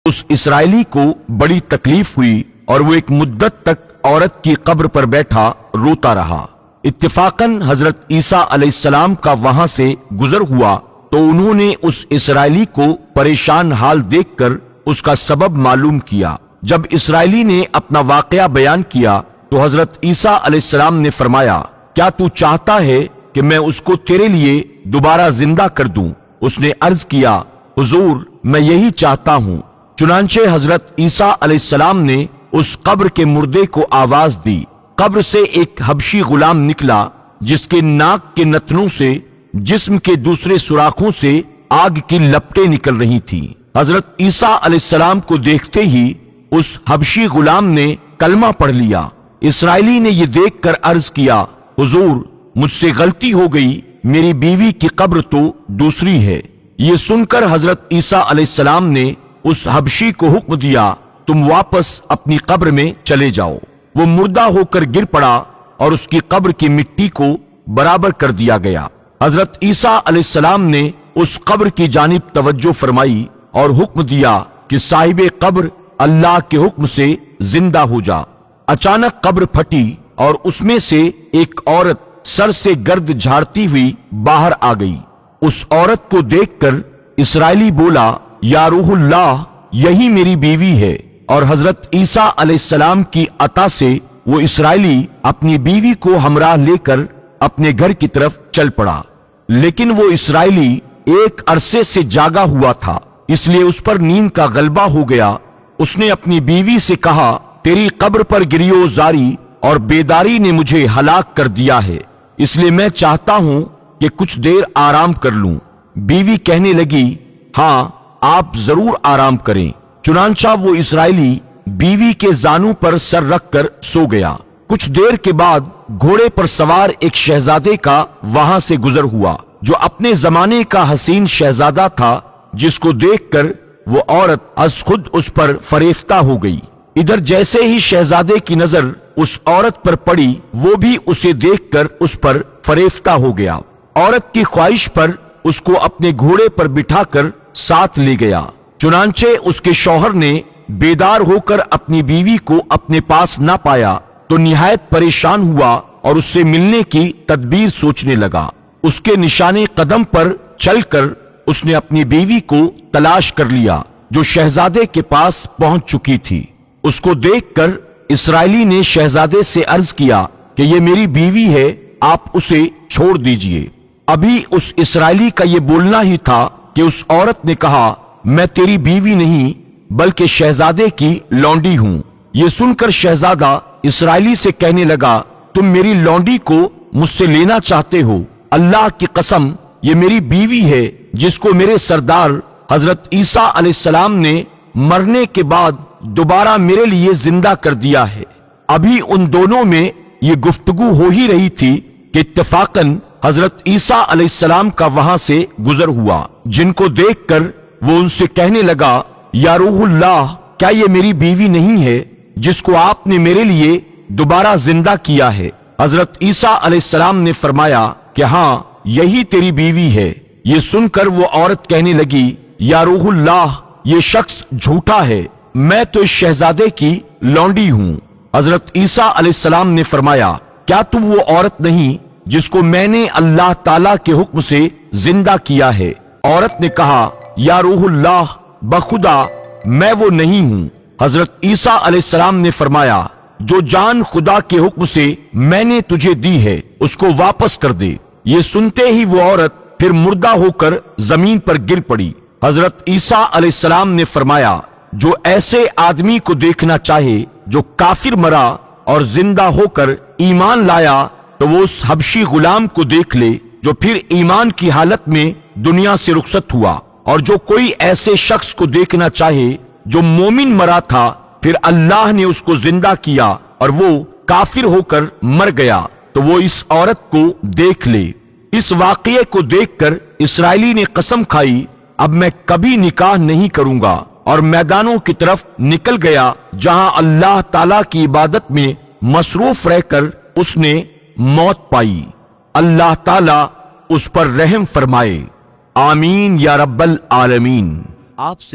उस इसराइली को बड़ी तकलीफ हुई और वो एक मुद्दत तक औरत की कब्र पर बैठा रोता रहा। इत्तिफाकन हजरत ईसा अलैहिस्सलाम का वहां से गुजर हुआ तो उन्होंने उस इसराइली को परेशान हाल देखकर उसका सबब मालूम किया। जब इसराइली ने अपना वाकया बयान किया तो हजरत ईसा अलैहिस्सलाम ने फरमाया, क्या तू चाहता है कि मैं उसको तेरे लिए दोबारा जिंदा कर दूं? उसने अर्ज किया, हुजूर मैं यही चाहता हूं। चुनांचे हजरत ईसा अलैहिस्सलाम ने उस कब्र के मुर्दे को आवाज दी। कब्र से एक हबशी गुलाम निकला जिसके नाक के नथनों से जिस्म के दूसरे सुराखों से आग की लपटें निकल रही थी। हजरत ईसा अलैहिस्सलाम को देखते ही उस हबशी गुलाम ने कलमा पढ़ लिया। इसराइली ने यह देखकर अर्ज किया, हुजूर मुझसे गलती हो गई, मेरी बीवी की कब्र तो दूसरी है। ये सुनकर हजरत ईसा अलैहिस्सलाम ने उस हबशी को हुक्म दिया, तुम वापस अपनी कब्र में चले जाओ। वो मुर्दा होकर गिर पड़ा और उसकी कब्र की मिट्टी को बराबर कर दिया गया। हजरत ईसा अलैहिस्सलाम ने उस कब्र की जानिब तवज्जो फरमाई और हुक्म दिया कि साहिबे कब्र अल्लाह के हुक्म से जिंदा हो जा। अचानक कब्र फटी और उसमें से एक औरत सर से गर्द झाड़ती हुई बाहर आ गई। उस औरत को देखकर इसराइली बोला, या रूहुल्लाह, यही मेरी बीवी है। और हजरत ईसा अलैहिस्सलाम की अता से वो इसराइली अपनी बीवी को हमराह लेकर अपने घर की तरफ चल पड़ा। लेकिन वो इसराइली एक अरसे से जागा हुआ था, इसलिए उस पर नींद का गलबा हो गया। उसने अपनी बीवी से कहा, तेरी कब्र पर गिरियो जारी और बेदारी ने मुझे हलाक कर दिया है, इसलिए मैं चाहता हूं कि कुछ देर आराम कर लूं। बीवी कहने लगी, हाँ आप जरूर आराम करें। चुनांचा वो इसराइली बीवी के जानू पर सर रखकर सो गया। कुछ देर के बाद घोड़े पर सवार एक शहजादे का वहां से गुजर हुआ जो अपने जमाने का हसीन शहजादा था, जिसको देखकर वो औरत अज खुद उस पर फरेफ्ता हो गई। इधर जैसे ही शहजादे की नजर उस औरत पर पड़ी, वो भी उसे देखकर उस पर फरेफ्ता हो गया। औरत की ख्वाहिश पर उसको अपने घोड़े पर बिठाकर साथ ले गया। चुनांचे उसके शौहर ने बेदार होकर अपनी बीवी को अपने पास ना पाया तो निहायत परेशान हुआ और उससे मिलने की तदबीर सोचने लगा। उसके निशाने कदम पर चलकर उसने अपनी बीवी को तलाश कर लिया जो शहजादे के पास पहुंच चुकी थी। उसको देखकर इसराइली ने शहजादे से अर्ज किया कि ये मेरी बीवी है, आप उसे छोड़ दीजिए। अभी उस इसराइली का ये बोलना ही था कि उस औरत ने कहा, मैं तेरी बीवी नहीं बल्कि शहजादे की लौंडी हूं। ये सुनकर शहजादा इसराइली से कहने लगा, तुम मेरी लौंडी को मुझसे लेना चाहते हो? अल्लाह की कसम, ये मेरी बीवी है जिसको मेरे सरदार हजरत ईसा अलैहिस्सलाम ने मरने के बाद दोबारा मेरे लिए जिंदा कर दिया है। अभी उन दोनों में ये गुफ्तगू हो ही रही थी कि इत्तफाकन हजरत ईसा अलैहिस्सलाम का वहां से गुजर हुआ, जिनको देखकर वो उनसे कहने लगा, या रूहुल्लाह, क्या ये मेरी बीवी नहीं है जिसको आपने मेरे लिए दोबारा जिंदा किया है? हजरत ईसा अलैहिस्सलाम ने फरमाया कि हाँ यही तेरी बीवी है। ये सुनकर वो औरत कहने लगी, या रूहुल्लाह, ये शख्स झूठा है, मैं तो इस शहजादे की लौंडी हूं। हजरत ईसा अलैहिस्सलाम ने फरमाया, क्या तुम वो औरत नहीं जिसको मैंने अल्लाह ताला के हुक्म से जिंदा किया है? औरत ने कहा, या रूहुल्लाह, बखुदा मैं वो नहीं हूं। हजरत ईसा अलैहिस्सलाम ने फरमाया, जो जान खुदा के हुक्म से मैंने तुझे दी है उसको वापस कर दे। ये सुनते ही वो औरत फिर मुर्दा होकर जमीन पर गिर पड़ी। हजरत ईसा अलैहिस्सलाम ने फरमाया, जो ऐसे आदमी को देखना चाहे जो काफिर मरा और जिंदा होकर ईमान लाया तो वो उस हबशी गुलाम को देख ले जो फिर ईमान की हालत में दुनिया से रुखसत हुआ। और जो कोई ऐसे शख्स को देखना चाहे जो मोमिन मरा था फिर अल्लाह ने उसको जिंदा किया और वो काफिर होकर मर गया, तो वो इस औरत को देख ले। इस वाकये को देखकर इसराइली ने कसम खाई, अब मैं कभी निकाह नहीं करूंगा, और मैदानों की तरफ निकल गया जहां अल्लाह ताला की इबादत में मसरूफ रहकर उसने मौत पाई। अल्लाह ताला उस पर रहम फरमाए। आमीन या रब्बल आलमीन। आपसे